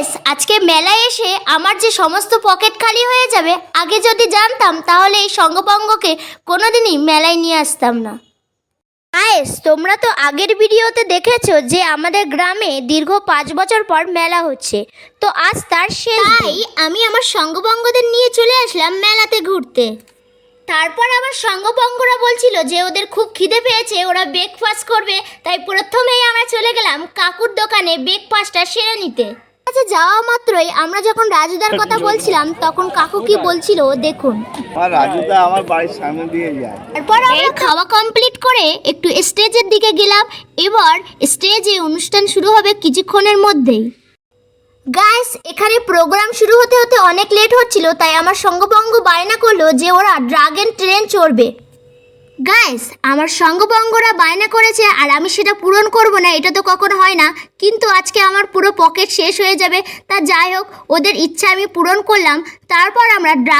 Guys, আজকে মেলায় এসে আমার যে সমস্ত পকেট খালি হয়ে যাবে, আগে যদি জানতাম তাহলে এই সঙ্গপঙ্গকে কোনোদিনই মেলায় নিয়ে আসতাম না। গাইস, তোমরা তো আগের ভিডিওতে দেখেছো যে আমাদের গ্রামে দীর্ঘ 5 বছর পর মেলা হচ্ছে, তো আজ তার শেষ দিন। তাই আমি আমার সঙ্গপঙ্গদের নিয়ে চলে আসলাম মেলাতে ঘুরতে। তারপর আমার সঙ্গপঙ্গরা বলছিল যে ওদের খুব খিদে পেয়েছে, ওরা ব্রেকফাস্ট করবে, তাই প্রথমেই আমরা চলে গেলাম কাকুর দোকানে ব্রেকফাস্টটা সেরে নিতে। আচ্ছা, যাওয়া মাত্রই আমরা যখন রাজুদার কথা বলছিলাম তখন কাকু কি বলছিল দেখুন। রাজুদা আমার বাড়ির সামনে দিয়ে যায়। তারপর আমরা খাওয়া কমপ্লিট করে একটু স্টেজের দিকে গেলাম। এবার স্টেজে অনুষ্ঠান শুরু হবে কিছুক্ষণের মধ্যেই। গাইস, এখানে প্রোগ্রাম শুরু হতে হতে অনেক লেট হচ্ছিল, তাই আমার সঙ্গপঙ্গ বায়না করলো যে ওরা ড্রাগন ট্রেন চড়বে। গাইস, আমার সঙ্গপঙ্গরা বায়না করেছে আর আমি সেটা পূরণ করব না, এটা তো কখনো হয় না। কিন্তু আজকে আমার পুরো পকেট শেষ হয়ে যাবে, তা যাই হোক, ওদের ইচ্ছা আমি পূরণ করলাম। তারপর আমরা